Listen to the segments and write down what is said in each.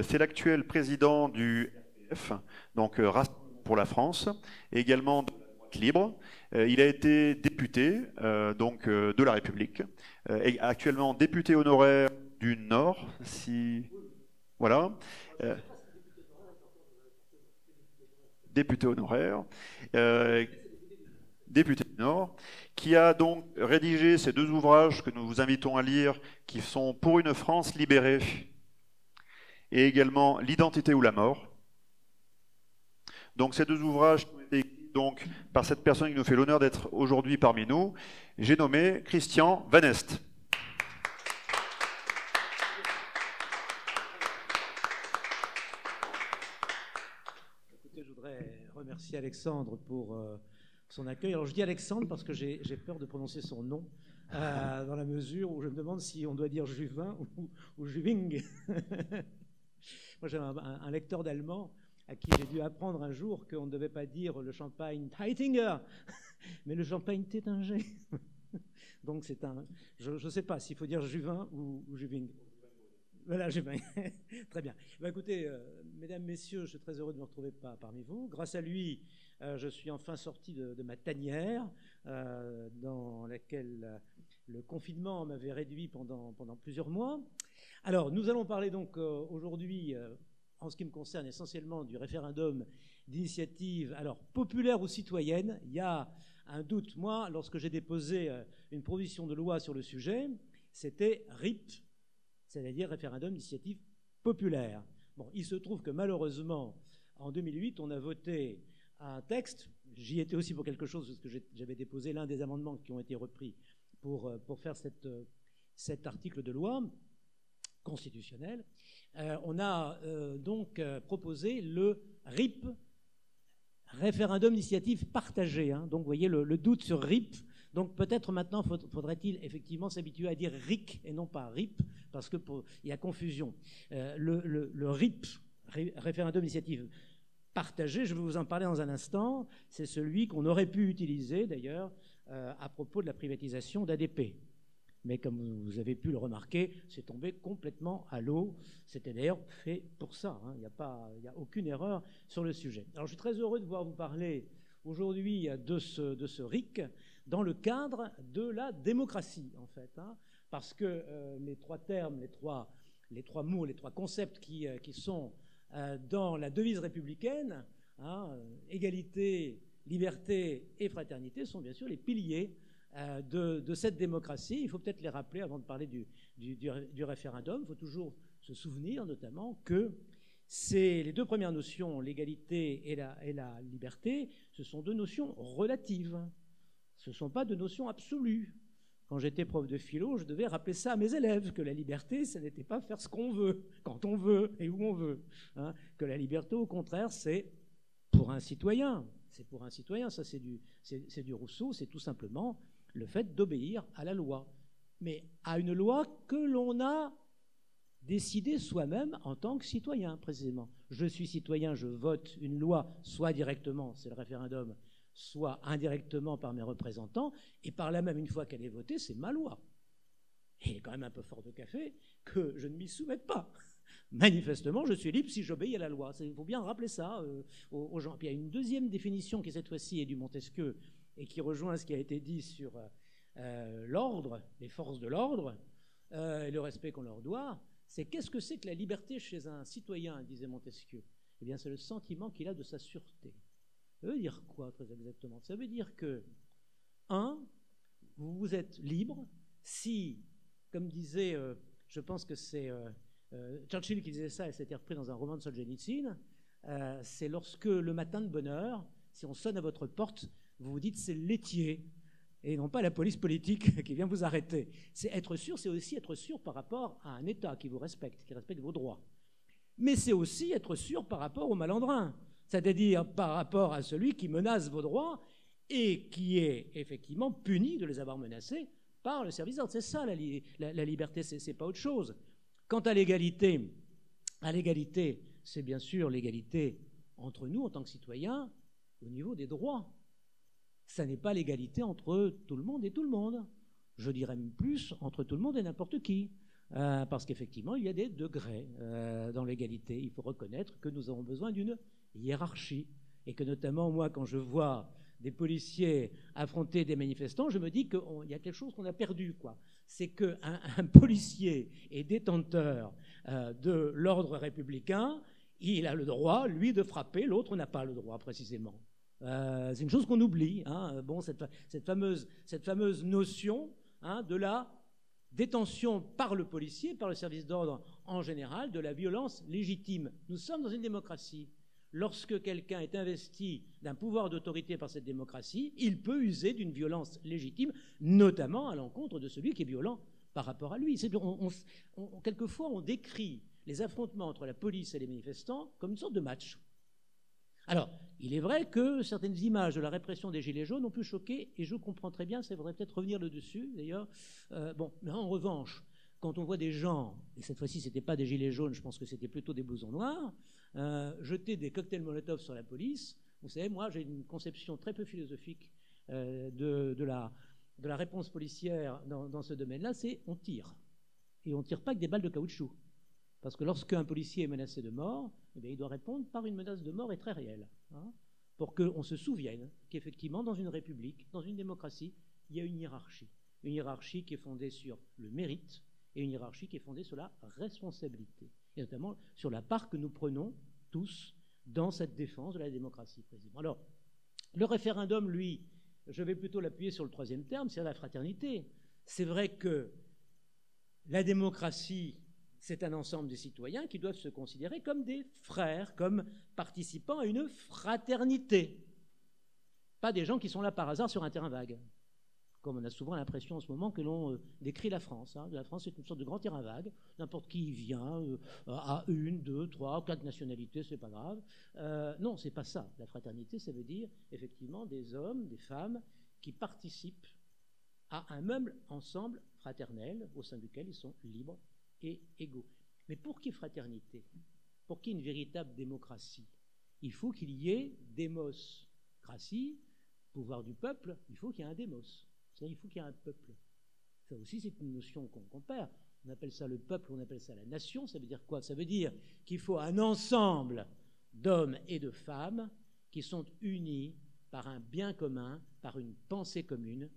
C'est l'actuel président du RPF, donc Rassemblement pour la France, et également de la droite libre. Il a été député donc, de la République, et actuellement député honoraire du Nord, si... Voilà. Député honoraire. Député du Nord, qui a donc rédigé ces deux ouvrages que nous vous invitons à lire, qui sont Pour une France libérée et également L'identité ou la mort. Donc ces deux ouvrages ont été écrits donc, par cette personne qui nous fait l'honneur d'être aujourd'hui parmi nous. J'ai nommé Christian Van Est. Écoutez, je voudrais remercier Alexandre pour son accueil. Alors je dis Alexandre parce que j'ai peur de prononcer son nom, dans la mesure où je me demande si on doit dire Juvin ou Juving. Moi j'ai un lecteur d'allemand à qui j'ai dû apprendre un jour qu'on ne devait pas dire le champagne Teitinger, mais le champagne Tétinger. Donc c'est un... Je ne sais pas s'il faut dire Juvin ou Juving. Voilà, Juvin. Très bien. Ben, écoutez, mesdames, messieurs, je suis très heureux de me retrouver parmi vous. Grâce à lui, je suis enfin sorti de ma tanière dans laquelle le confinement m'avait réduit pendant plusieurs mois. Alors, nous allons parler donc aujourd'hui, en ce qui me concerne essentiellement, du référendum d'initiative, alors populaire ou citoyenne. Il y a un doute. Moi, lorsque j'ai déposé une proposition de loi sur le sujet, c'était RIP, c'est-à-dire référendum d'initiative populaire. Bon, il se trouve que malheureusement, en 2008, on a voté un texte. J'y étais aussi pour quelque chose, parce que j'avais déposé l'un des amendements qui ont été repris pour faire cet article de loi constitutionnel. On a donc proposé le RIP, référendum d'initiative partagée. Hein. Donc, vous voyez le doute sur RIP. Donc, peut-être maintenant faudrait-il effectivement s'habituer à dire RIC et non pas RIP, parce qu'il y a confusion. Le RIP, référendum d'initiative partagée, je vais vous en parler dans un instant, c'est celui qu'on aurait pu utiliser d'ailleurs à propos de la privatisation d'ADP. Mais comme vous avez pu le remarquer, c'est tombé complètement à l'eau. C'était d'ailleurs fait pour ça. Hein. Il n'y a aucune erreur sur le sujet. Alors je suis très heureux de pouvoir vous parler aujourd'hui de ce RIC dans le cadre de la démocratie, en fait. Hein, parce que les trois termes, les trois mots, les trois concepts qui sont dans la devise républicaine, hein, égalité, liberté et fraternité, sont bien sûr les piliers de cette démocratie. Il faut peut-être les rappeler avant de parler du référendum. Il faut toujours se souvenir notamment que les deux premières notions, l'égalité et la liberté, ce sont deux notions relatives. Ce ne sont pas deux notions absolues. Quand j'étais prof de philo, je devais rappeler ça à mes élèves, que la liberté, ce n'était pas faire ce qu'on veut, quand on veut et où on veut. Hein. Que la liberté, au contraire, c'est pour un citoyen. C'est pour un citoyen, ça c'est du Rousseau, c'est tout simplement le fait d'obéir à la loi. Mais à une loi que l'on a décidée soi-même en tant que citoyen, précisément. Je suis citoyen, je vote une loi, soit directement, c'est le référendum, soit indirectement par mes représentants, et par là même, une fois qu'elle est votée, c'est ma loi. Et il est quand même un peu fort de café que je ne m'y soumette pas. Manifestement, je suis libre si j'obéis à la loi. Il faut bien rappeler ça aux gens. Puis il y a une deuxième définition qui, cette fois-ci, est du Montesquieu et qui rejoint ce qui a été dit sur l'ordre, les forces de l'ordre, et le respect qu'on leur doit. C'est qu'est-ce que c'est que la liberté chez un citoyen, disait Montesquieu? Eh bien, c'est le sentiment qu'il a de sa sûreté. Ça veut dire quoi, très exactement? Ça veut dire que, vous êtes libre si, comme disait, je pense que c'est Churchill qui disait ça, et c'était repris dans un roman de Solzhenitsyn, c'est lorsque le matin de bonne heure, si on sonne à votre porte, vous vous dites c'est le laitier, et non pas la police politique qui vient vous arrêter. C'est être sûr, c'est aussi être sûr par rapport à un État qui vous respecte, qui respecte vos droits. Mais c'est aussi être sûr par rapport au malandrin, c'est-à-dire par rapport à celui qui menace vos droits et qui est effectivement puni de les avoir menacés par le service d'ordre. C'est ça la liberté, c'est pas autre chose. Quant à l'égalité, c'est bien sûr l'égalité entre nous en tant que citoyens au niveau des droits. Ça n'est pas l'égalité entre tout le monde et tout le monde. Je dirais même plus entre tout le monde et n'importe qui. parce qu'effectivement, il y a des degrés dans l'égalité. Il faut reconnaître que nous avons besoin d'une hiérarchie, et que notamment, moi, quand je vois des policiers affronter des manifestants, je me dis qu'il y a quelque chose qu'on a perdu, quoi. C'est qu'un policier est détenteur de l'ordre républicain, il a le droit, lui, de frapper, l'autre n'a pas le droit, précisément. C'est une chose qu'on oublie, hein. Bon, cette fameuse notion, hein, de la détention par le policier, par le service d'ordre en général, de la violence légitime. Nous sommes dans une démocratie. Lorsque quelqu'un est investi d'un pouvoir d'autorité par cette démocratie, il peut user d'une violence légitime, notamment à l'encontre de celui qui est violent par rapport à lui. Quelquefois, on décrit les affrontements entre la police et les manifestants comme une sorte de match. Alors, il est vrai que certaines images de la répression des Gilets jaunes ont pu choquer, et je comprends très bien, ça faudrait peut-être revenir là-dessus, d'ailleurs. Mais en revanche, quand on voit des gens, et cette fois-ci, ce n'était pas des Gilets jaunes, je pense que c'était plutôt des blousons noirs, jeter des cocktails Molotov sur la police, vous savez, moi, j'ai une conception très peu philosophique de la réponse policière dans ce domaine-là, c'est on tire. Et on ne tire pas avec des balles de caoutchouc. Parce que lorsqu'un policier est menacé de mort, eh bien, il doit répondre par une menace de mort et très réelle, hein, pour qu'on se souvienne qu'effectivement, dans une république, dans une démocratie, il y a une hiérarchie qui est fondée sur le mérite et une hiérarchie qui est fondée sur la responsabilité, et notamment sur la part que nous prenons tous dans cette défense de la démocratie, précisément. Alors, le référendum, lui, je vais plutôt l'appuyer sur le troisième terme, c'est la fraternité. C'est vrai que la démocratie, c'est un ensemble de citoyens qui doivent se considérer comme des frères, comme participant à une fraternité. Pas des gens qui sont là par hasard sur un terrain vague, comme on a souvent l'impression en ce moment que l'on décrit la France. Hein. La France, c'est une sorte de grand terrain vague. N'importe qui y vient, à 1, 2, 3, 4 nationalités, c'est pas grave. Non, c'est pas ça. La fraternité, ça veut dire effectivement des hommes, des femmes qui participent à un même ensemble fraternel au sein duquel ils sont libres et égaux. Mais pour qu'il y ait fraternité, pour qu'il y ait une véritable démocratie, il faut qu'il y ait démocratie, pouvoir du peuple, il faut qu'il y ait un démos. C'est-à-dire il faut qu'il y ait un peuple. Ça aussi, c'est une notion qu'on perd. On appelle ça le peuple, on appelle ça la nation. Ça veut dire quoi? Ça veut dire qu'il faut un ensemble d'hommes et de femmes qui sont unis par un bien commun, par une pensée commune,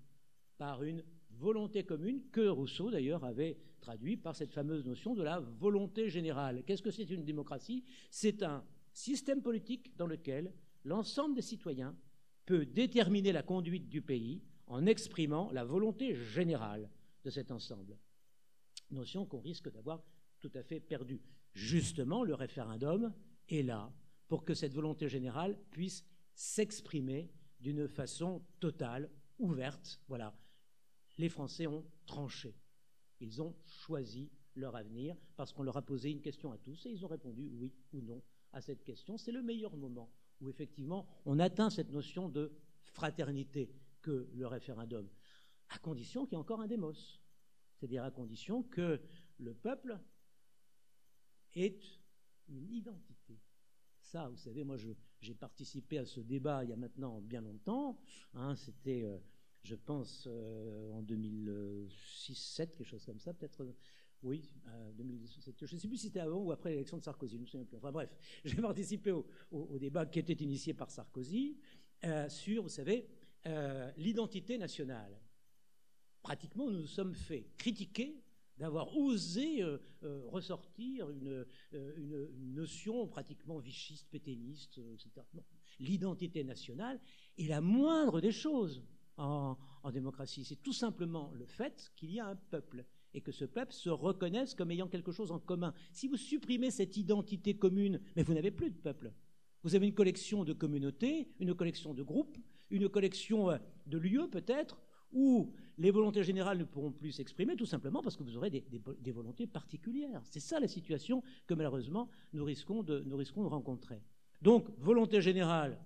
par une volonté commune que Rousseau, d'ailleurs, avait traduit par cette fameuse notion de la volonté générale. Qu'est-ce que c'est une démocratie? C'est un système politique dans lequel l'ensemble des citoyens peut déterminer la conduite du pays en exprimant la volonté générale de cet ensemble. Notion qu'on risque d'avoir tout à fait perdue. Justement, le référendum est là pour que cette volonté générale puisse s'exprimer d'une façon totale, ouverte. Voilà. Les Français ont tranché. Ils ont choisi leur avenir parce qu'on leur a posé une question à tous et ils ont répondu oui ou non à cette question. C'est le meilleur moment où effectivement on atteint cette notion de fraternité que le référendum, à condition qu'il y ait encore un démos, c'est-à-dire à condition que le peuple ait une identité. Ça, vous savez, moi j'ai participé à ce débat il y a maintenant bien longtemps, hein, c'était... je pense en 2006-2007, quelque chose comme ça, peut-être, oui, 2017, je ne sais plus si c'était avant ou après l'élection de Sarkozy, je ne me souviens plus. Enfin bref, j'ai participé au débat qui était initié par Sarkozy sur, vous savez, l'identité nationale. Pratiquement, nous nous sommes fait critiquer d'avoir osé ressortir une notion pratiquement vichiste, pétainiste, etc. Non. L'identité nationale est la moindre des choses en démocratie. C'est tout simplement le fait qu'il y a un peuple et que ce peuple se reconnaisse comme ayant quelque chose en commun. Si vous supprimez cette identité commune, mais vous n'avez plus de peuple. Vous avez une collection de communautés, une collection de groupes, une collection de lieux peut-être, où les volontés générales ne pourront plus s'exprimer, tout simplement parce que vous aurez des volontés particulières. C'est ça la situation que malheureusement nous risquons de rencontrer. Donc, volonté générale,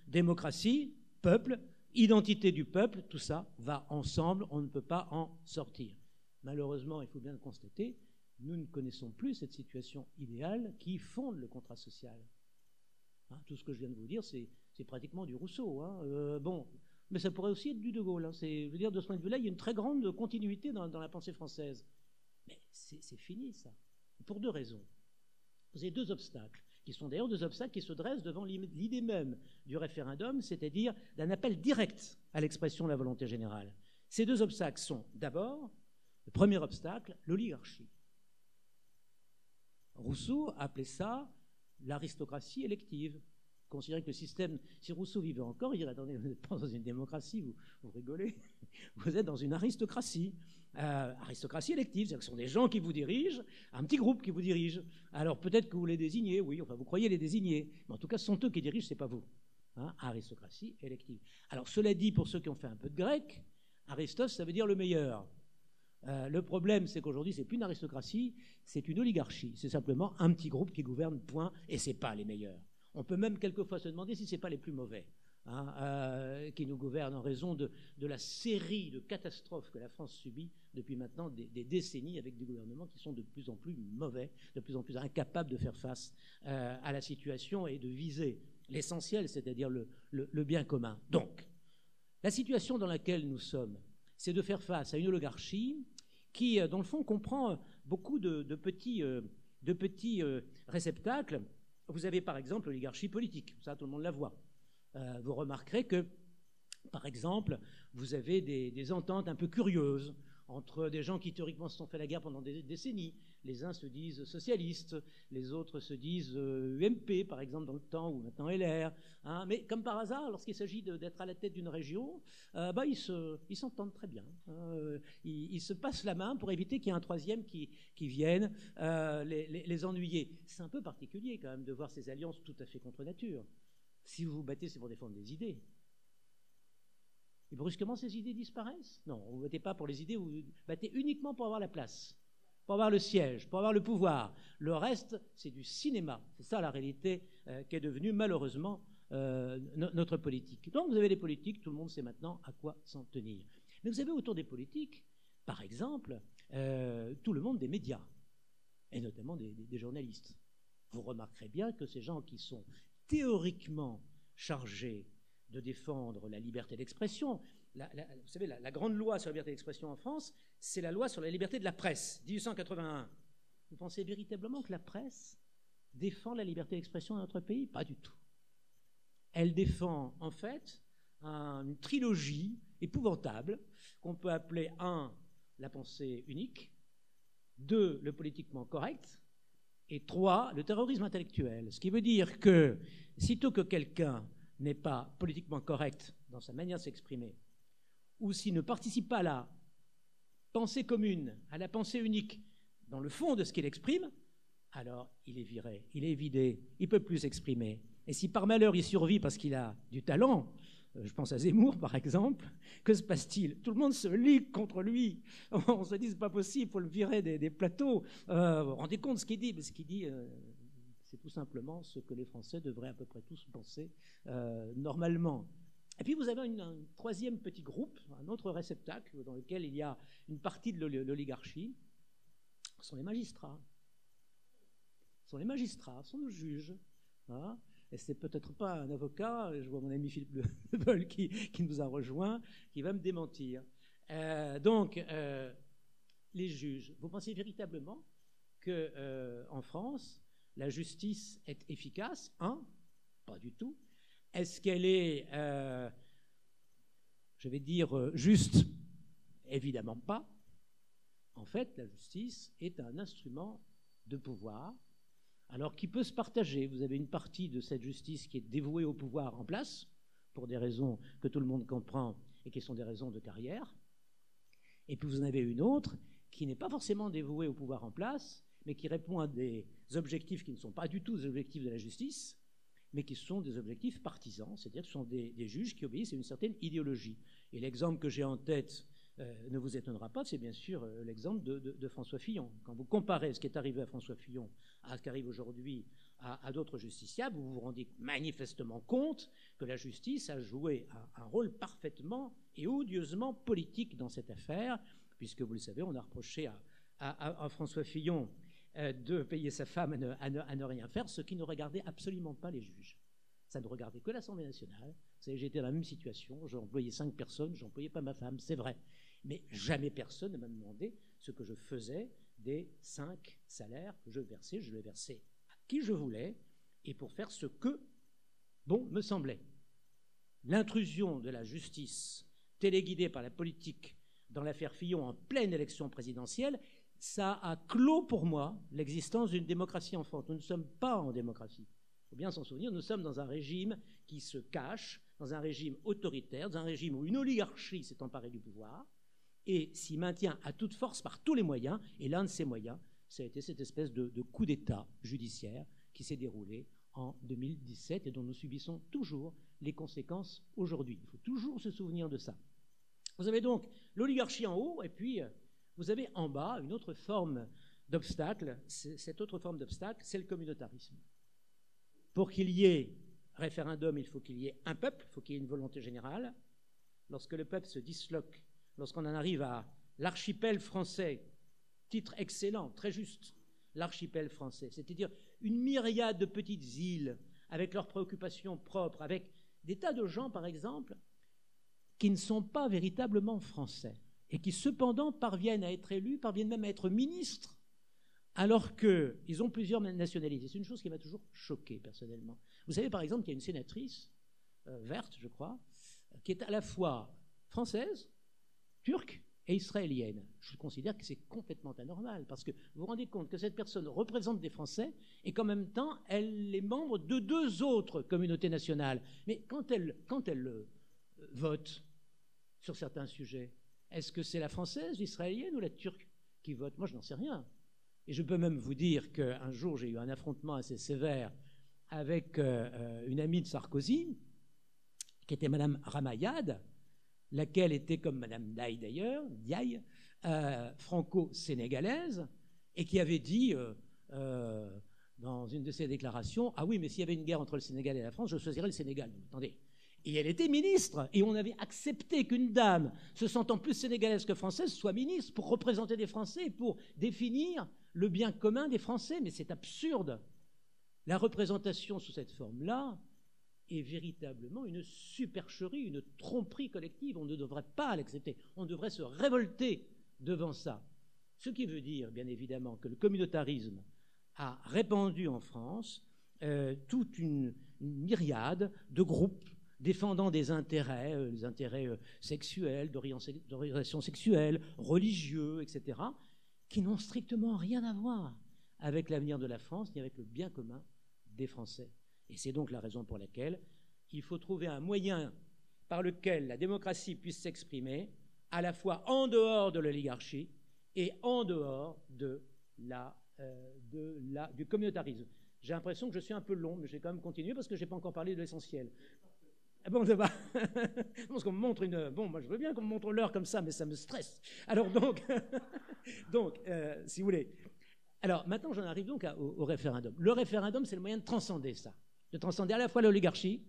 démocratie, peuple, identité du peuple, tout ça va ensemble, on ne peut pas en sortir. Malheureusement, il faut bien le constater, nous ne connaissons plus cette situation idéale qui fonde le contrat social. Hein, tout ce que je viens de vous dire, c'est pratiquement du Rousseau. Hein. Bon, mais ça pourrait aussi être du De Gaulle. Hein. Je veux dire, de ce point de vue-là, il y a une très grande continuité dans la pensée française. Mais c'est fini ça. Pour deux raisons. Vous avez deux obstacles, qui sont d'ailleurs deux obstacles qui se dressent devant l'idée même du référendum, c'est-à-dire d'un appel direct à l'expression de la volonté générale. Ces deux obstacles sont d'abord, le premier obstacle, l'oligarchie. Rousseau appelait ça l'aristocratie élective. Considérez que le système, si Rousseau vivait encore, il dirait, attendez, vous n'êtes pas dans une démocratie, vous rigolez, vous êtes dans une aristocratie. Aristocratie élective, c'est-à-dire que ce sont des gens qui vous dirigent, un petit groupe qui vous dirige. Alors peut-être que vous les désignez, oui, enfin vous croyez les désigner, mais en tout cas ce sont eux qui dirigent, c'est pas vous. Hein, aristocratie élective. Alors cela dit, pour ceux qui ont fait un peu de grec, Aristos, ça veut dire le meilleur. Le problème, c'est qu'aujourd'hui, c'est plus une aristocratie, c'est une oligarchie. C'est simplement un petit groupe qui gouverne, point, et c'est pas les meilleurs. On peut même quelquefois se demander si c'est pas les plus mauvais. Qui nous gouvernent en raison de la série de catastrophes que la France subit depuis maintenant des décennies, avec des gouvernements qui sont de plus en plus mauvais, de plus en plus incapables de faire face à la situation et de viser l'essentiel, c'est-à-dire le bien commun. Donc, la situation dans laquelle nous sommes, c'est de faire face à une oligarchie qui, dans le fond, comprend beaucoup de petits réceptacles. Vous avez par exemple l'oligarchie politique, ça tout le monde la voit. Vous remarquerez que, par exemple, vous avez des ententes un peu curieuses entre des gens qui théoriquement se sont fait la guerre pendant des décennies. Les uns se disent socialistes, les autres se disent UMP, par exemple, dans le temps, ou maintenant LR. Hein. Mais comme par hasard, lorsqu'il s'agit d'être à la tête d'une région, ils s'entendent très bien. Ils se passent la main pour éviter qu'il y ait un troisième qui vienne les ennuyer. C'est un peu particulier quand même de voir ces alliances tout à fait contre nature. Si vous vous battez, c'est pour défendre des idées. Et brusquement, ces idées disparaissent? Non, vous ne battez pas pour les idées, vous vous battez uniquement pour avoir la place, pour avoir le siège, pour avoir le pouvoir. Le reste, c'est du cinéma. C'est ça la réalité qu'est devenue malheureusement notre politique. Donc vous avez les politiques, tout le monde sait maintenant à quoi s'en tenir. Mais vous avez autour des politiques, par exemple, tout le monde des médias, et notamment des journalistes. Vous remarquerez bien que ces gens qui sont théoriquement chargés de défendre la liberté d'expression. Vous savez, la grande loi sur la liberté d'expression en France, c'est la loi sur la liberté de la presse, 1881. Vous pensez véritablement que la presse défend la liberté d'expression dans notre pays? Pas du tout. Elle défend, en fait, une trilogie épouvantable qu'on peut appeler 1, la pensée unique, 2, le politiquement correct, et 3, le terrorisme intellectuel. Ce qui veut dire que, sitôt que quelqu'un n'est pas politiquement correct dans sa manière de s'exprimer, ou s'il ne participe pas à la pensée commune, à la pensée unique, dans le fond de ce qu'il exprime, alors il est viré, il est vidé, il ne peut plus s'exprimer. Et si par malheur il survit parce qu'il a du talent, je pense à Zemmour par exemple, que se passe-t-il? Tout le monde se ligue contre lui. On se dit c'est pas possible, il faut le virer des plateaux. Vous vous rendez compte de ce qu'il dit? Mais ce qu'il dit, c'est tout simplement ce que les Français devraient à peu près tous penser normalement. Et puis vous avez un troisième petit groupe, un autre réceptacle dans lequel il y a une partie de l'oligarchie. Ce sont les magistrats. Ce sont les magistrats, ce sont nos juges. Hein. Et c'est peut-être pas un avocat, je vois mon ami Philippe Le Beul qui nous a rejoint, qui va me démentir. Donc, les juges, vous pensez véritablement qu'en France, la justice est efficace? Pas du tout. Est-ce qu'elle est, je vais dire, juste? Évidemment pas. En fait, la justice est un instrument de pouvoir, alors qui peut se partager. Vous avez une partie de cette justice qui est dévouée au pouvoir en place, pour des raisons que tout le monde comprend et qui sont des raisons de carrière. Et puis vous en avez une autre qui n'est pas forcément dévouée au pouvoir en place, mais qui répond à des objectifs qui ne sont pas du tout des objectifs de la justice, mais qui sont des objectifs partisans, c'est-à-dire que ce sont des juges qui obéissent à une certaine idéologie. Et l'exemple que j'ai en tête ne vous étonnera pas, c'est bien sûr l'exemple de François Fillon. Quand vous comparez ce qui est arrivé à François Fillon à ce qui arrive aujourd'hui à d'autres justiciables, vous vous rendez manifestement compte que la justice a joué un rôle parfaitement et odieusement politique dans cette affaire, puisque vous le savez, on a reproché à François Fillon de payer sa femme à ne rien faire, ce qui ne regardait absolument pas les juges. Ça ne regardait que l'Assemblée nationale. Vous savez, j'étais dans la même situation, j'ai employé 5 personnes, je n'employais pas ma femme, c'est vrai. Mais jamais personne ne m'a demandé ce que je faisais des 5 salaires que je versais. Je les versais à qui je voulais et pour faire ce que bon me semblait. L'intrusion de la justice téléguidée par la politique dans l'affaire Fillon en pleine élection présidentielle, ça a clos pour moi l'existence d'une démocratie en France. Nous ne sommes pas en démocratie. Il faut bien s'en souvenir, nous sommes dans un régime qui se cache, dans un régime autoritaire, dans un régime où une oligarchie s'est emparée du pouvoir et s'y maintient à toute force par tous les moyens. Et l'un de ces moyens, ça a été cette espèce de coup d'État judiciaire qui s'est déroulé en 2017 et dont nous subissons toujours les conséquences aujourd'hui. Il faut toujours se souvenir de ça. Vous avez donc l'oligarchie en haut et puis vous avez en bas une autre forme d'obstacle. Cette autre forme d'obstacle, c'est le communautarisme. Pour qu'il y ait référendum, il faut qu'il y ait un peuple, il faut qu'il y ait une volonté générale. Lorsque le peuple se disloque, lorsqu'on en arrive à l'archipel français, titre excellent, très juste, l'archipel français, c'est-à-dire une myriade de petites îles avec leurs préoccupations propres, avec des tas de gens, par exemple, qui ne sont pas véritablement français et qui cependant parviennent à être élus, parviennent même à être ministres, alors qu'ils ont plusieurs nationalités. C'est une chose qui m'a toujours choqué personnellement. Vous savez par exemple qu'il y a une sénatrice, verte je crois, qui est à la fois française, turque et israélienne. Je considère que c'est complètement anormal, parce que vous vous rendez compte que cette personne représente des Français et qu'en même temps, elle est membre de 2 autres communautés nationales. Mais quand elle vote sur certains sujets, est-ce que c'est la française, l'israélienne ou la turque qui vote? Moi, je n'en sais rien. Et je peux même vous dire qu'un jour, j'ai eu un affrontement assez sévère avec une amie de Sarkozy, qui était Madame Ramayad, laquelle était, comme Madame Diaye d'ailleurs, franco-sénégalaise, et qui avait dit dans une de ses déclarations, « Ah oui, mais s'il y avait une guerre entre le Sénégal et la France, je choisirais le Sénégal. » Attendez. Et elle était ministre, et on avait accepté qu'une dame, se sentant plus sénégalaise que française, soit ministre pour représenter des Français et pour définir le bien commun des Français. Mais c'est absurde. La représentation sous cette forme-là est véritablement une supercherie, une tromperie collective. On ne devrait pas l'accepter. On devrait se révolter devant ça. Ce qui veut dire, bien évidemment, que le communautarisme a répandu en France toute une myriade de groupes défendant des intérêts, les intérêts sexuels, d'orientation sexuelle, religieux, etc., qui n'ont strictement rien à voir avec l'avenir de la France ni avec le bien commun des Français. Et c'est donc la raison pour laquelle il faut trouver un moyen par lequel la démocratie puisse s'exprimer à la fois en dehors de l'oligarchie et en dehors du communautarisme. J'ai l'impression que je suis un peu long, mais je vais quand même continuer parce que je n'ai pas encore parlé de l'essentiel. Bon, ça va. Parce qu'on me montre une... Bon, moi, je veux bien qu'on me montre l'heure comme ça, mais ça me stresse. Alors, donc, si vous voulez... Alors, maintenant, j'en arrive donc au référendum. Le référendum, c'est le moyen de transcender ça. De transcender à la fois l'oligarchie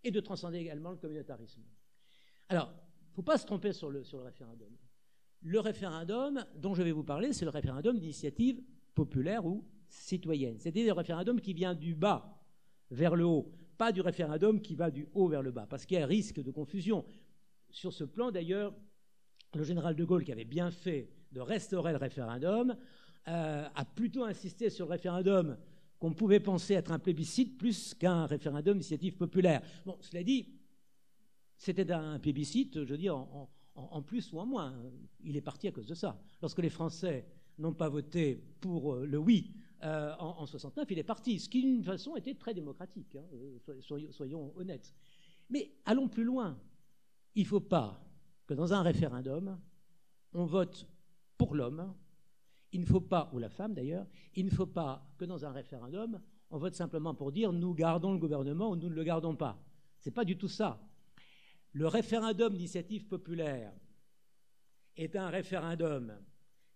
et de transcender également le communautarisme. Alors, il ne faut pas se tromper sur le référendum. Le référendum dont je vais vous parler, c'est le référendum d'initiative populaire ou citoyenne. C'est-à-dire le référendum qui vient du bas vers le haut, pas du référendum qui va du haut vers le bas, parce qu'il y a un risque de confusion. Sur ce plan, d'ailleurs, le général de Gaulle, qui avait bien fait de restaurer le référendum, a plutôt insisté sur le référendum qu'on pouvait penser être un plébiscite plus qu'un référendum d'initiative populaire. Bon, cela dit, c'était un plébiscite, je veux dire, en plus ou en moins. Il est parti à cause de ça. Lorsque les Français n'ont pas voté pour le oui en 69, il est parti, ce qui d'une façon était très démocratique, hein, soyons honnêtes. Mais allons plus loin. Il ne faut pas que dans un référendum, on vote pour l'homme. Il ne faut pas, ou la femme d'ailleurs, il ne faut pas que dans un référendum, on vote simplement pour dire nous gardons le gouvernement ou nous ne le gardons pas. Ce n'est pas du tout ça. Le référendum d'initiative populaire est un référendum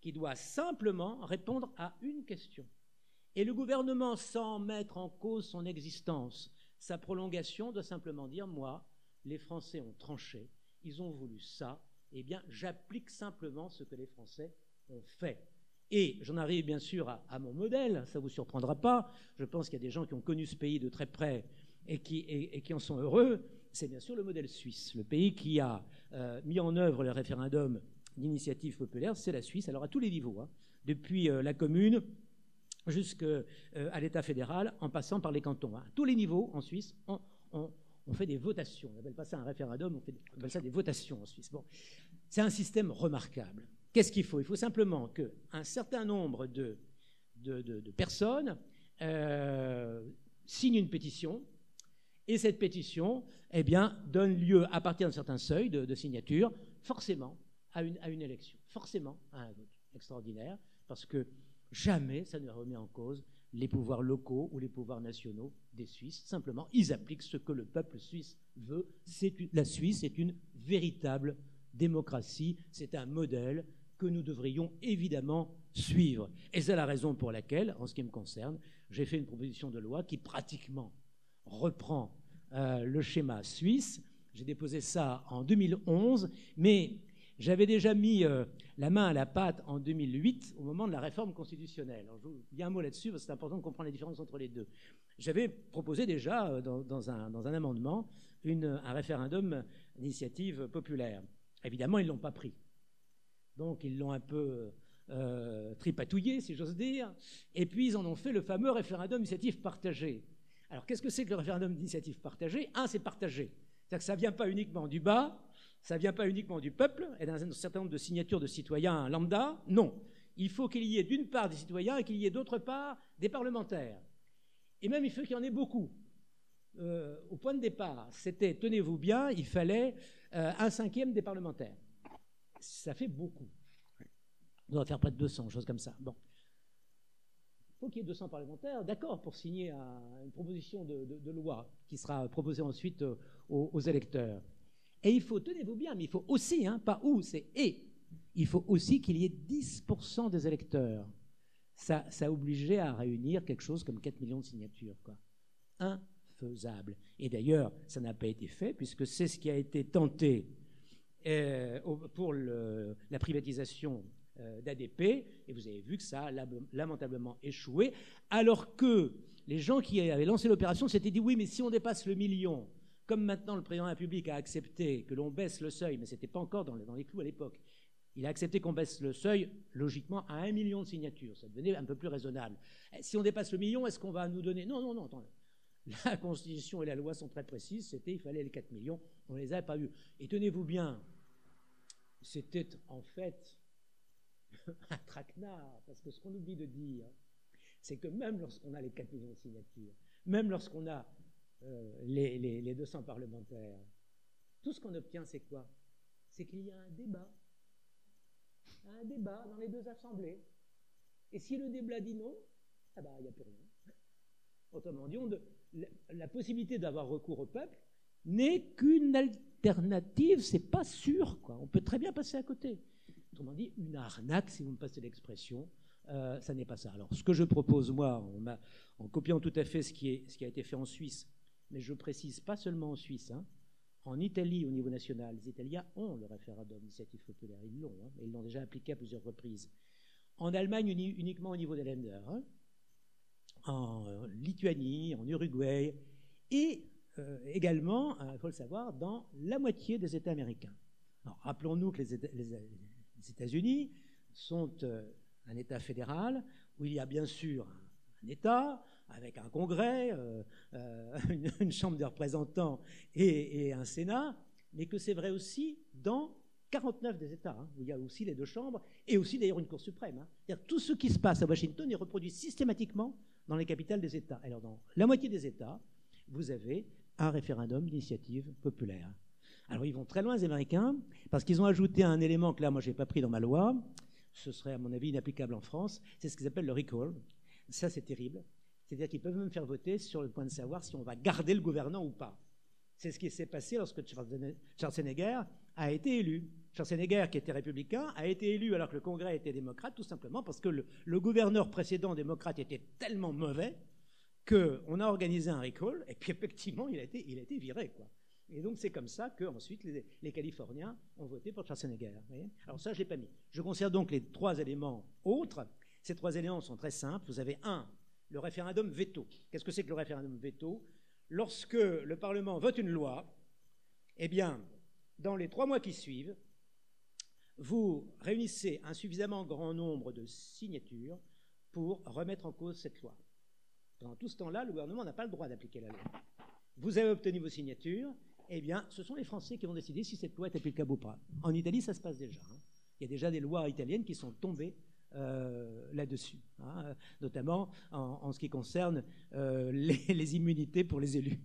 qui doit simplement répondre à une question. Et le gouvernement, sans mettre en cause son existence, sa prolongation, doit simplement dire moi, les Français ont tranché, ils ont voulu ça, eh bien j'applique simplement ce que les Français ont fait. Et j'en arrive bien sûr à mon modèle, ça ne vous surprendra pas, je pense qu'il y a des gens qui ont connu ce pays de très près et qui en sont heureux, c'est bien sûr le modèle suisse. Le pays qui a mis en œuvre le référendum d'initiative populaire, c'est la Suisse, alors à tous les niveaux, hein, depuis la commune jusqu'à l'État fédéral, en passant par les cantons. À tous les niveaux, en Suisse, on fait des votations. On n'appelle pas ça un référendum, on appelle ça des votations en Suisse. Bon. C'est un système remarquable. Qu'est-ce qu'il faut? Il faut simplement qu'un certain nombre de personnes signent une pétition, et cette pétition eh bien, donne lieu, à partir d'un certain seuil de signatures, forcément à une élection, forcément à un vote extraordinaire, parce que jamais ça ne remet en cause les pouvoirs locaux ou les pouvoirs nationaux des Suisses. Simplement, ils appliquent ce que le peuple suisse veut. La Suisse est une véritable démocratie, c'est un modèle que nous devrions évidemment suivre. Et c'est la raison pour laquelle, en ce qui me concerne, j'ai fait une proposition de loi qui pratiquement reprend le schéma suisse. J'ai déposé ça en 2011, mais j'avais déjà mis la main à la pâte en 2008 au moment de la réforme constitutionnelle. Alors, je vous dis un mot là-dessus parce que c'est important de comprendre la différence entre les deux. J'avais proposé déjà dans un amendement un référendum d'initiative populaire. Évidemment, ils ne l'ont pas pris. Donc, ils l'ont un peu tripatouillé, si j'ose dire. Et puis, ils en ont fait le fameux référendum d'initiative partagée. Alors, qu'est-ce que c'est que le référendum d'initiative partagée? C'est partagé. C'est-à-dire que ça ne vient pas uniquement du bas, ça ne vient pas uniquement du peuple et d'un certain nombre de signatures de citoyens lambda. Non. Il faut qu'il y ait d'une part des citoyens et qu'il y ait d'autre part des parlementaires. Et même, il faut qu'il y en ait beaucoup. Au point de départ, c'était, tenez-vous bien, il fallait 1/5 des parlementaires. Ça fait beaucoup. On doit faire près de 200, choses comme ça. Bon. Il faut qu'il y ait 200 parlementaires, d'accord, pour signer une proposition de loi qui sera proposée ensuite aux électeurs. Et il faut, tenez-vous bien, mais il faut aussi, pas ou, c'est et, il faut aussi qu'il y ait 10% des électeurs. Ça obligeait à réunir quelque chose comme 4 millions de signatures, quoi. Infaisable. Et d'ailleurs, ça n'a pas été fait, puisque c'est ce qui a été tenté pour la privatisation d'ADP, et vous avez vu que ça a lamentablement échoué, alors que les gens qui avaient lancé l'opération s'étaient dit, oui, mais si on dépasse le million, comme maintenant le président de la République a accepté que l'on baisse le seuil, mais ce n'était pas encore dans les clous à l'époque, il a accepté qu'on baisse le seuil, logiquement, à 1 million de signatures. Ça devenait un peu plus raisonnable. Si on dépasse le million, est-ce qu'on va nous donner... Non, attendez. La Constitution et la loi sont très précises, il fallait les 4 millions, on ne les a pas eus. Et tenez-vous bien, c'était en fait un traquenard, parce que ce qu'on oublie de dire, c'est que même lorsqu'on a les 4 millions de signatures, même lorsqu'on a les 200 parlementaires, tout ce qu'on obtient, c'est quoi? C'est qu'il y a un débat dans les deux assemblées. Et si le débat dit non, il n'y a plus rien. Autrement dit, la possibilité d'avoir recours au peuple n'est qu'une alternative, c'est pas sûr, quoi. On peut très bien passer à côté. Autrement dit, une arnaque, si vous me passez l'expression, ça n'est pas ça. Alors, ce que je propose, moi, en copiant tout à fait ce qui a été fait en Suisse, mais je précise pas seulement en Suisse, en Italie, au niveau national, les Italiens ont le référendum d'initiative populaire, ils l'ont, et ils l'ont déjà appliqué à plusieurs reprises. En Allemagne, uniquement au niveau des Länder, en Lituanie, en Uruguay, et également, il faut le savoir, dans la moitié des États américains. Alors, rappelons-nous que les États-Unis sont un État fédéral où il y a bien sûr un État avec un Congrès, une Chambre des représentants et un Sénat, mais que c'est vrai aussi dans 49 des États, où il y a aussi les deux chambres et aussi d'ailleurs une Cour suprême. C'est-à-dire tout ce qui se passe à Washington est reproduit systématiquement dans les capitales des États. Alors dans la moitié des États, vous avez un référendum d'initiative populaire. Alors ils vont très loin les Américains, parce qu'ils ont ajouté un élément que là moi je n'ai pas pris dans ma loi, ce serait à mon avis inapplicable en France, c'est ce qu'ils appellent le recall. Ça c'est terrible. C'est-à-dire qu'ils peuvent même faire voter sur le point de savoir si on va garder le gouvernant ou pas. C'est ce qui s'est passé lorsque Schwarzenegger a été élu. Schwarzenegger, qui était républicain, a été élu alors que le Congrès était démocrate, tout simplement parce que le gouverneur précédent démocrate était tellement mauvais qu'on a organisé un recall, et puis effectivement, il a été viré, quoi. Et donc c'est comme ça qu'ensuite les Californiens ont voté pour Schwarzenegger. Alors ça, je ne l'ai pas mis. Je considère donc les 3 éléments autres. Ces 3 éléments sont très simples. Vous avez le référendum veto. Qu'est-ce que c'est que le référendum veto? Lorsque le Parlement vote une loi, eh bien, dans les 3 mois qui suivent, vous réunissez un suffisamment grand nombre de signatures pour remettre en cause cette loi. Pendant tout ce temps-là, le gouvernement n'a pas le droit d'appliquer la loi. Vous avez obtenu vos signatures, eh bien, ce sont les Français qui vont décider si cette loi est applicable ou pas. En Italie, ça se passe déjà. Il y a déjà des lois italiennes qui sont tombées là-dessus, notamment en ce qui concerne les immunités pour les élus.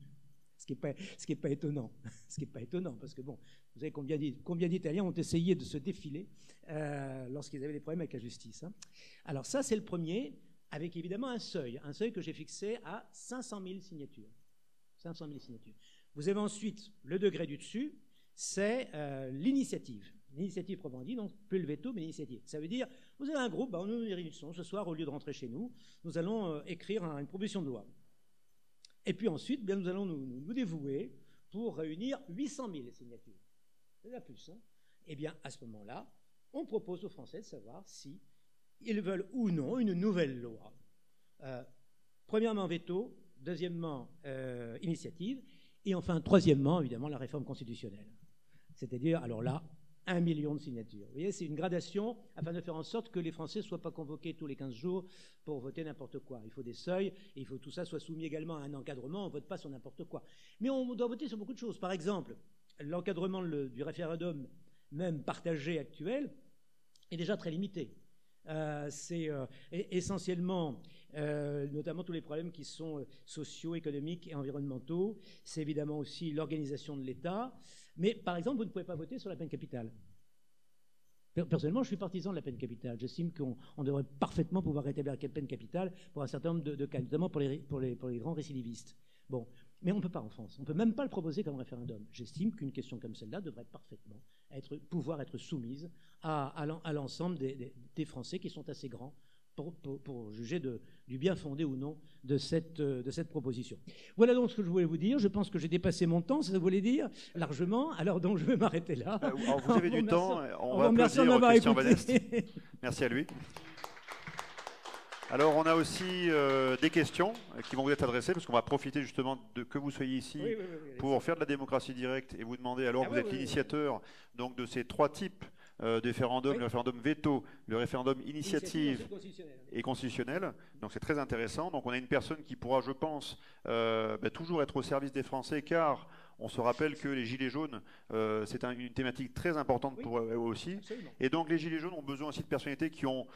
Ce qui n'est pas étonnant. Ce qui n'est pas étonnant, parce que bon, vous savez combien d'Italiens ont essayé de se défiler lorsqu'ils avaient des problèmes avec la justice. Alors ça, c'est le premier, avec évidemment un seuil que j'ai fixé à 500 000 signatures. 500 000 signatures. Vous avez ensuite le degré du dessus, c'est l'initiative. L'initiative proprement dit, donc plus le veto, mais l'initiative. Ça veut dire, vous avez un groupe, nous nous réunissons ce soir, au lieu de rentrer chez nous, nous allons écrire une proposition de loi. Et puis ensuite, bien, nous allons nous dévouer pour réunir 800 000 signatures. C'est la plus. Eh bien, à ce moment-là, on propose aux Français de savoir si ils veulent ou non une nouvelle loi. Premièrement, veto. Deuxièmement, initiative. Et enfin, troisièmement, évidemment, la réforme constitutionnelle. C'est-à-dire, alors là, 1 million de signatures. Vous voyez, c'est une gradation afin de faire en sorte que les Français ne soient pas convoqués tous les 15 jours pour voter n'importe quoi. Il faut des seuils, et il faut que tout ça soit soumis également à un encadrement. On ne vote pas sur n'importe quoi. Mais on doit voter sur beaucoup de choses. Par exemple, l'encadrement du référendum, même partagé actuel, est déjà très limité. C'est essentiellement, notamment tous les problèmes qui sont sociaux, économiques et environnementaux. C'est évidemment aussi l'organisation de l'État. Mais par exemple, vous ne pouvez pas voter sur la peine capitale. Personnellement, je suis partisan de la peine capitale. J'estime qu'on devrait parfaitement pouvoir rétablir la peine capitale pour un certain nombre de cas, notamment pour les grands récidivistes. Bon, mais on ne peut pas en France. On ne peut même pas le proposer comme référendum. J'estime qu'une question comme celle-là devrait parfaitement pouvoir être soumise à l'ensemble des Français qui sont assez grands pour juger du bien fondé ou non de cette proposition. Voilà donc ce que je voulais vous dire. Je pense que j'ai dépassé mon temps, ça voulait dire, largement. Alors donc je vais m'arrêter là. Alors, vous avez du temps, on va applaudir Christian Van Est. Merci à lui. Alors, on a aussi des questions qui vont vous être adressées, parce qu'on va profiter justement de que vous soyez ici pour faire de la démocratie directe et vous demander, alors vous êtes l'initiateur donc, de ces 3 types de référendum, le référendum veto, le référendum initiative et constitutionnel. Donc c'est très intéressant. Donc on a une personne qui pourra, je pense, toujours être au service des Français, car on se rappelle que les Gilets jaunes, c'est une thématique très importante pour eux aussi. Absolument. Et donc les Gilets jaunes ont besoin aussi de personnalités qui ont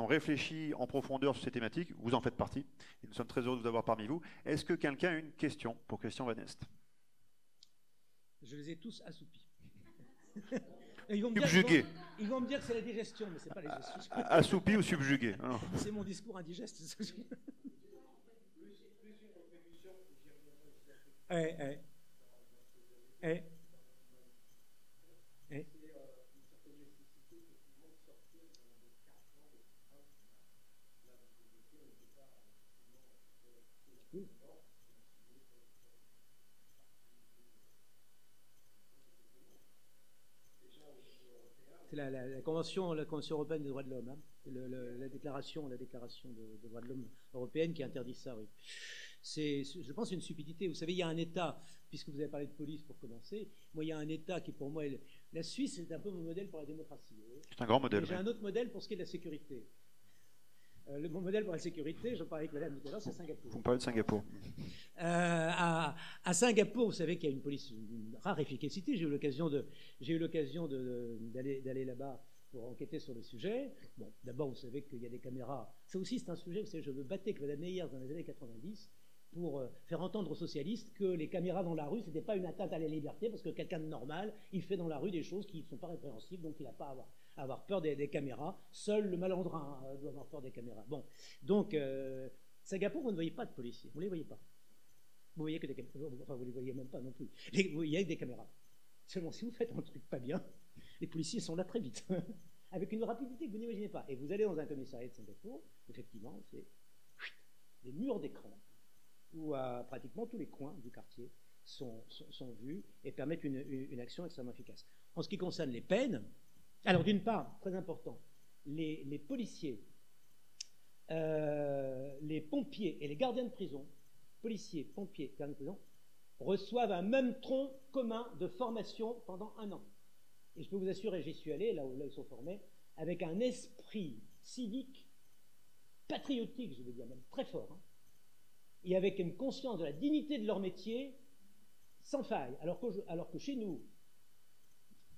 réfléchi en profondeur sur ces thématiques. Vous en faites partie. Et nous sommes très heureux de vous avoir parmi vous. Est-ce que quelqu'un a une question pour Christian Van Est? Je les ai tous assoupis. Subjugué. Ils vont me dire que c'est la digestion, mais ce n'est pas la digestion. Assoupi ou subjugué? C'est mon discours indigeste. C'est la Convention européenne des droits de l'homme, la déclaration des droits de l'homme européenne qui interdit ça, oui. C'est, je pense, une stupidité. Vous savez, il y a un État, puisque vous avez parlé de police pour commencer, moi, il y a un État qui, pour moi, la Suisse, c'est un peu mon modèle pour la démocratie. C'est un grand modèle. J'ai un autre modèle pour ce qui est de la sécurité. Mon modèle pour la sécurité, j'en parlais avec madame tout à l'heure, c'est Singapour. Vous me parlez de Singapour. À Singapour, vous savez qu'il y a une police d'une rare efficacité. J'ai eu l'occasion d'aller là-bas pour enquêter sur le sujet. Bon, d'abord, vous savez qu'il y a des caméras. Ça aussi, c'est un sujet, vous savez, je me battais avec madame Meyer dans les années 90 pour faire entendre aux socialistes que les caméras dans la rue, ce n'était pas une atteinte à la liberté, parce que quelqu'un de normal, il fait dans la rue des choses qui ne sont pas répréhensibles, donc il n'a pas à avoir peur des caméras. Seul le malandrin doit avoir peur des caméras. Bon, donc, Singapour, vous ne voyez pas de policiers, vous ne les voyez pas. Vous voyez que des caméras, enfin, vous ne les voyez même pas non plus. Vous voyez des caméras. Seulement, si vous faites un truc pas bien, les policiers sont là très vite, avec une rapidité que vous n'imaginez pas. Et vous allez dans un commissariat de Singapour, effectivement, c'est des murs d'écran, où pratiquement tous les coins du quartier sont vus et permettent une action extrêmement efficace. En ce qui concerne les peines, alors d'une part, très important, les policiers, les pompiers et les gardiens de prison, policiers, pompiers, gardiens de prison, reçoivent un même tronc commun de formation pendant 1 an. et je peux vous assurer, j'y suis allé, là où ils sont formés, avec un esprit civique, patriotique, je veux dire, même très fort, hein, et avec une conscience de la dignité de leur métier sans faille. Alors que chez nous,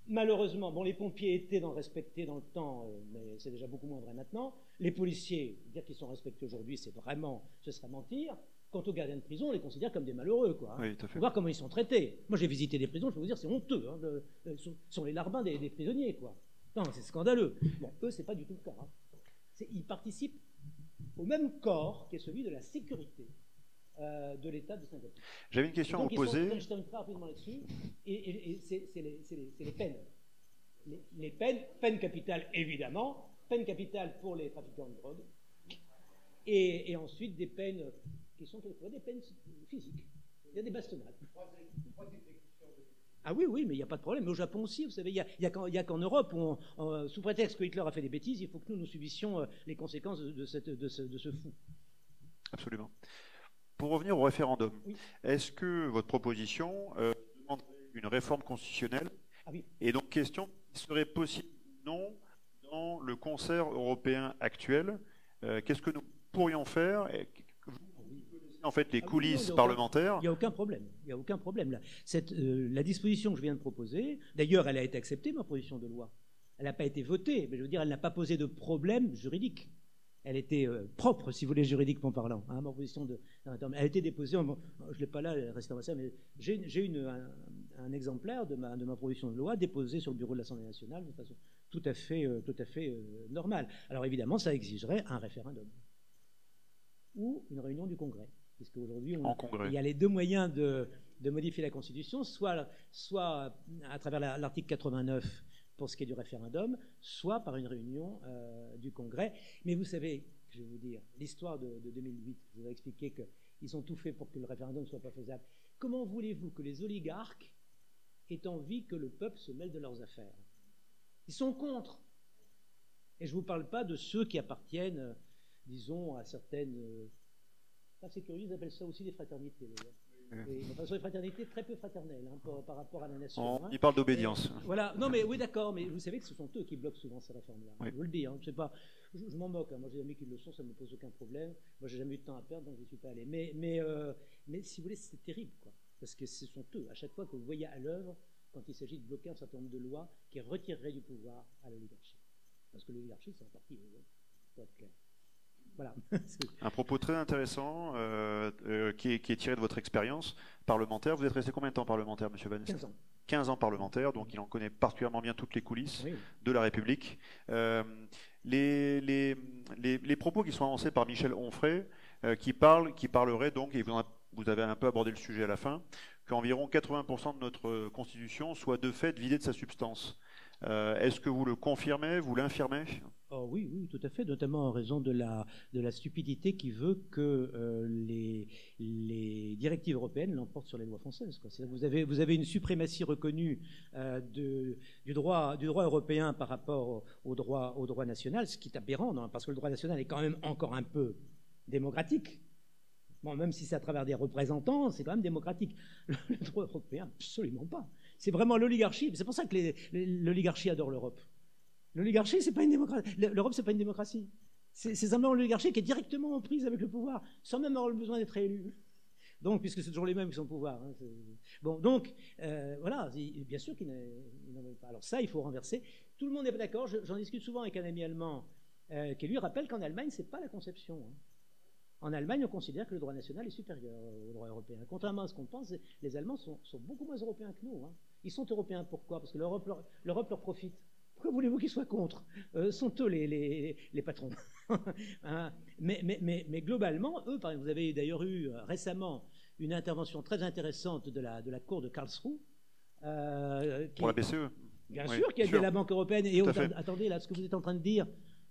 malheureusement, bon, les pompiers étaient respectés dans le temps, mais c'est déjà beaucoup moins vrai maintenant. Les policiers, dire qu'ils sont respectés aujourd'hui, ce serait mentir. Quant aux gardiens de prison, on les considère comme des malheureux, quoi. Oui, tout à fait. Faut voir comment ils sont traités. Moi, j'ai visité des prisons, je peux vous dire, c'est honteux. Hein, ce sont les larbins des prisonniers, quoi. Non, c'est scandaleux. Bon, eux, c'est pas du tout le cas. Hein. Ils participent au même corps qui est celui de la sécurité de l'État de Singapour. J'avais une question à vous poser. Je termine très rapidement là-dessus. Et c'est les peines. Les peines capitales, évidemment, peine capitale pour les trafiquants de drogue, et ensuite des peines qui sont quelquefois des peines physiques. Il y a des bastonnades. Ah oui, mais il n'y a pas de problème. Mais au Japon aussi, vous savez, il n'y a qu'en Europe, sous prétexte que Hitler a fait des bêtises, il faut que nous subissions les conséquences de ce fou. Absolument. Pour revenir au référendum, oui. Est-ce que votre proposition demande une réforme constitutionnelle? Ah oui. Et donc, question, serait possible ou non dans le concert européen actuel? Qu'est-ce que nous pourrions faire? En fait, les coulisses parlementaires. Il n'y a aucun problème. Il n'y a aucun problème. Là. La disposition que je viens de proposer, d'ailleurs, elle a été acceptée, ma proposition de loi. Elle n'a pas été votée, mais je veux dire, elle n'a pas posé de problème juridique. Elle était propre, si vous voulez, juridiquement parlant. Hein, ma proposition elle a été déposée, je ne l'ai pas là, elle reste comme ça, mais j'ai un exemplaire de ma proposition de loi déposée sur le bureau de l'Assemblée nationale de façon tout à fait normale. Alors évidemment, ça exigerait un référendum ou une réunion du Congrès, puisque aujourd'hui, il y a les deux moyens de modifier la Constitution, soit à travers l'article 89 pour ce qui est du référendum, soit par une réunion du Congrès. Mais vous savez, je vais vous dire, l'histoire de 2008, je vous ai expliqué qu'ils ont tout fait pour que le référendum ne soit pas faisable. Comment voulez-vous que les oligarques aient envie que le peuple se mêle de leurs affaires? Ils sont contre. Et je ne vous parle pas de ceux qui appartiennent, disons, à certaines... c'est curieux, ils appellent ça aussi des fraternités, d'ailleurs. Ce sont des fraternités très peu fraternelles hein, par rapport à la nation. Il parle d'obédience. Voilà, non mais oui d'accord, mais vous savez que ce sont eux qui bloquent souvent ces réformes-là. Oui. Je vous le dis, hein, je m'en moque. Hein, moi j'ai des amis qui le sont, ça ne me pose aucun problème. Moi j'ai jamais eu de temps à perdre, donc je n'y suis pas allé. Mais si vous voulez, c'est terrible, quoi. Parce que ce sont eux, à chaque fois que vous voyez à l'œuvre, quand il s'agit de bloquer un certain nombre de lois qui retireraient du pouvoir à l'oligarchie. Parce que l'oligarchie, c'est en partie, pour être clair. Voilà. Un propos très intéressant qui est tiré de votre expérience parlementaire. Vous êtes resté combien de temps parlementaire, M. Van Est? 15 ans. 15 ans parlementaire, donc il en connaît particulièrement bien toutes les coulisses de la République. Les propos qui sont avancés par Michel Onfray, qui parlerait donc, et vous avez un peu abordé le sujet à la fin, qu'environ 80% de notre Constitution soit de fait vidée de sa substance. Est-ce que vous le confirmez, vous l'infirmez? Oh oui, tout à fait, notamment en raison de la stupidité qui veut que les directives européennes l'emportent sur les lois françaises. Quoi. Vous avez une suprématie reconnue du droit européen par rapport au droit national, ce qui est aberrant, non, parce que le droit national est quand même encore un peu démocratique. Bon, même si c'est à travers des représentants, c'est quand même démocratique. Le droit européen, absolument pas. C'est vraiment l'oligarchie. C'est pour ça que l'oligarchie adore l'Europe. L'oligarchie, c'est pas une démocratie. L'Europe, c'est pas une démocratie. C'est simplement l'oligarchie qui est directement en prise avec le pouvoir, sans même avoir le besoin d'être élu. Donc, puisque c'est toujours les mêmes qui sont au pouvoir. Hein, bon, donc, voilà, bien sûr qu'ils n'en veulent pas. Alors ça, il faut renverser. Tout le monde n'est pas d'accord. J'en discute souvent avec un ami allemand qui lui rappelle qu'en Allemagne, c'est pas la conception. Hein. En Allemagne, on considère que le droit national est supérieur au droit européen. Contrairement à ce qu'on pense, les Allemands sont beaucoup moins européens que nous. Hein. Ils sont européens, pourquoi? Parce que l'Europe leur profite. Pourquoi voulez-vous qu'ils soient contre? Sont eux les patrons. Hein, mais globalement, eux, par exemple, vous avez d'ailleurs eu récemment une intervention très intéressante de la Cour de Karlsruhe. Pour la BCE. Bien sûr, qui a aidé la Banque européenne. Et attendez, là, ce que vous êtes en train de dire,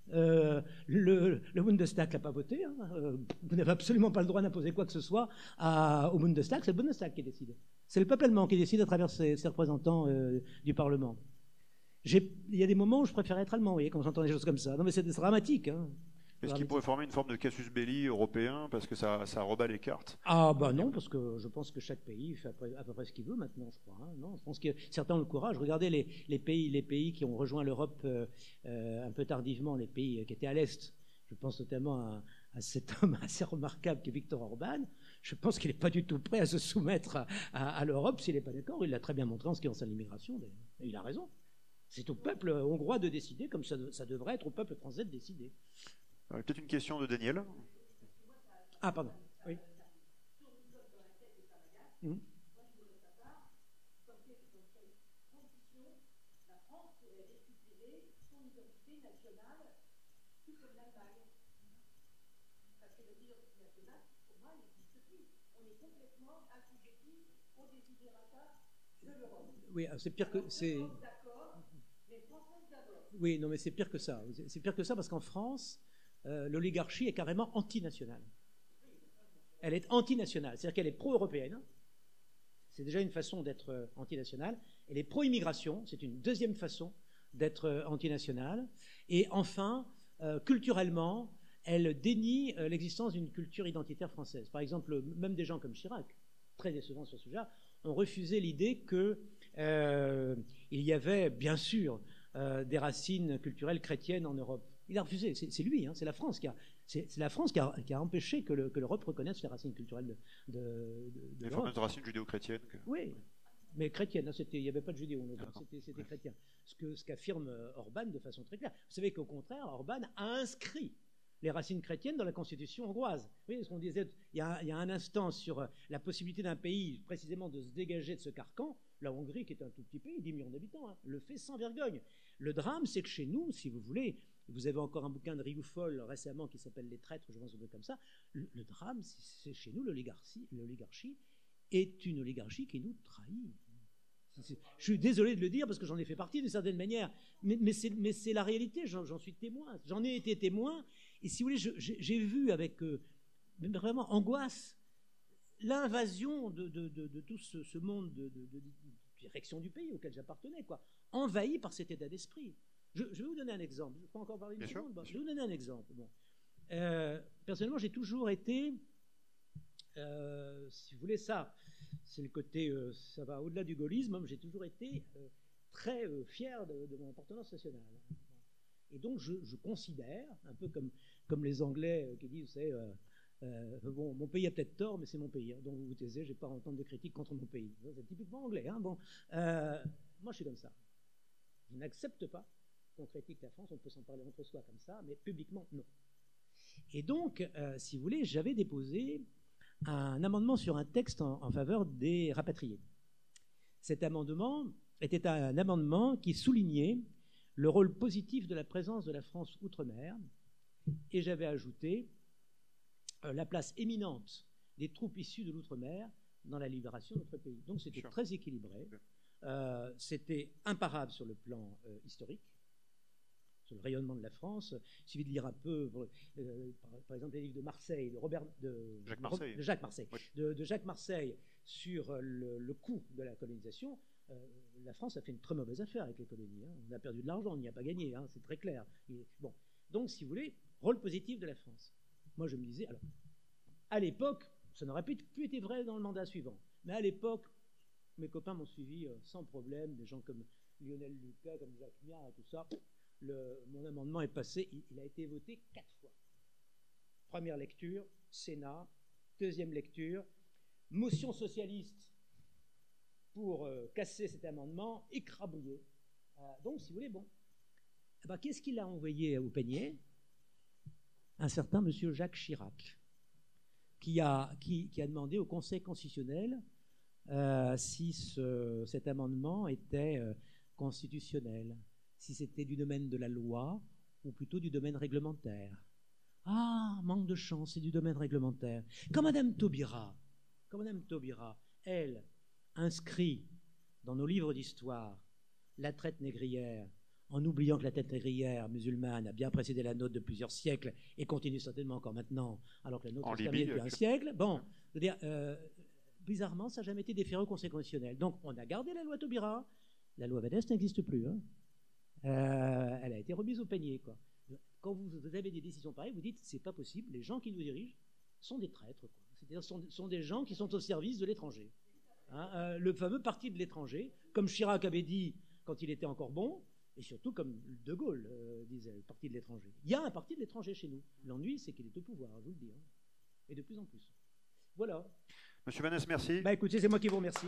le Bundestag l'a pas voté. Hein. Vous n'avez absolument pas le droit d'imposer quoi que ce soit au Bundestag. C'est le Bundestag qui décide. C'est le peuple allemand qui décide à travers ses représentants du Parlement. Il y a des moments où je préfère être allemand, vous voyez, quand j'entends des choses comme ça. Non, mais c'est dramatique. Hein. Est-ce qu'il pourrait former une forme de casus belli européen parce que ça rebat les cartes? Ah bah non, parce que je pense que chaque pays fait à peu près ce qu'il veut maintenant, je crois. Hein. Non, je pense que certains ont le courage. Regardez les pays qui ont rejoint l'Europe un peu tardivement, les pays qui étaient à l'Est. Je pense notamment à cet homme assez remarquable qui est Viktor Orban. Je pense qu'il n'est pas du tout prêt à se soumettre à l'Europe s'il n'est pas d'accord. Il l'a très bien montré en ce qui concerne l'immigration. Et il a raison. C'est au peuple hongrois de décider, comme ça devrait être au peuple français de décider. Peut-être une question de Daniel. Ah, pardon. Oui. Mmh. Oui, c'est pire que c'est. Oui, non, mais c'est pire que ça. C'est pire que ça parce qu'en France, l'oligarchie est carrément antinationale. Elle est antinationale, c'est-à-dire qu'elle est pro-européenne. C'est déjà une façon d'être antinationale. Elle est pro-immigration, c'est une deuxième façon d'être antinationale. Et enfin, culturellement, elle dénie l'existence d'une culture identitaire française. Par exemple, même des gens comme Chirac, très décevant sur ce sujet-là, ont refusé l'idée qu'il y avait, bien sûr, des racines culturelles chrétiennes en Europe. Il a refusé, c'est lui, hein, c'est la France qui a empêché que l'Europe reconnaisse les racines culturelles de les fameuses racines judéo-chrétiennes. Oui, mais chrétiennes, il n'y avait pas de judéo, c'était chrétien. Ce qu'affirme Orban de façon très claire. Vous savez qu'au contraire, Orban a inscrit les racines chrétiennes dans la constitution hongroise. Vous voyez ce qu'on disait il y a un instant sur la possibilité d'un pays précisément de se dégager de ce carcan. La Hongrie, qui est un tout petit pays, 10 millions d'habitants, hein, le fait sans vergogne. Le drame, c'est que chez nous, si vous voulez, vous avez encore un bouquin de Rioufol récemment qui s'appelle Les Traîtres, je pense un peu comme ça. Le drame, c'est chez nous, l'oligarchie est une oligarchie qui nous trahit. Je suis désolé de le dire parce que j'en ai fait partie d'une certaine manière, mais c'est la réalité, j'en suis témoin. J'en ai été témoin, et si vous voulez, j'ai vu avec vraiment angoisse l'invasion de tout ce monde de direction du pays auquel j'appartenais, quoi, envahi par cet état d'esprit. Je vais vous donner un exemple. Je peux encore parler une seconde. Je vais vous donner un exemple. Bon. Personnellement, j'ai toujours été, si vous voulez, c'est le côté, ça va au-delà du gaullisme, j'ai toujours été très fier de mon appartenance nationale. Et donc, je considère, un peu comme les Anglais qui disent, vous savez, bon, mon pays a peut-être tort, mais c'est mon pays. Hein, donc vous vous taisez, je n'ai pas à entendre de critiques contre mon pays. C'est typiquement anglais. Hein, bon, moi, je suis comme ça. Je n'accepte pas qu'on critique la France. On peut s'en parler entre soi comme ça, mais publiquement, non. Et donc, si vous voulez, j'avais déposé un amendement sur un texte en faveur des rapatriés. Cet amendement était un amendement qui soulignait le rôle positif de la présence de la France outre-mer, et j'avais ajouté la place éminente des troupes issues de l'outre-mer dans la libération de notre pays. Donc c'était très équilibré, c'était imparable sur le plan historique, sur le rayonnement de la France. Il suffit de lire un peu, par exemple, les livres de Marseille, de Jacques Marseille, oui. de Jacques Marseille sur le coût de la colonisation. La France a fait une très mauvaise affaire avec les colonies. Hein. On a perdu de l'argent, on n'y a pas gagné, hein, c'est très clair. Bon. Donc, si vous voulez, rôle positif de la France. Moi, je me disais, alors, à l'époque, ça n'aurait plus été vrai dans le mandat suivant, mais à l'époque, mes copains m'ont suivi sans problème, des gens comme Lionel Lucas, comme Jacques Miard et tout ça. Mon amendement est passé, il a été voté 4 fois. Première lecture, Sénat. Deuxième lecture, motion socialiste pour casser cet amendement, écrabouillé. Donc, si vous voulez, bon. Eh ben, qu'est-ce qu'il a envoyé au panier? Un certain monsieur Jacques Chirac, qui a demandé au Conseil constitutionnel si cet amendement était constitutionnel, si c'était du domaine de la loi ou plutôt du domaine réglementaire. Ah, manque de chance, c'est du domaine réglementaire. Quand Madame Taubira, elle, inscrit dans nos livres d'histoire la traite négrière, en oubliant que la traite négrière musulmane a bien précédé la nôtre de plusieurs siècles et continue certainement encore maintenant, alors que la nôtre est terminée depuis un siècle. Bon, je veux dire, bizarrement, ça n'a jamais été déféré au Conseil constitutionnel. Donc, on a gardé la loi Taubira. La loi Vadès n'existe plus. Hein. Elle a été remise au panier, quoi. quand vous avez des décisions pareilles, vous dites c'est pas possible, les gens qui nous dirigent sont des traîtres, quoi. C'est-à-dire sont des gens qui sont au service de l'étranger. Hein, le fameux parti de l'étranger, comme Chirac avait dit quand il était encore bon, et surtout comme De Gaulle disait, le parti de l'étranger. Il y a un parti de l'étranger chez nous. L'ennui, c'est qu'il est au pouvoir, je vous le dis. Hein. Et de plus en plus. Voilà. Monsieur Vanès, merci. Bah écoutez, c'est moi qui vous remercie.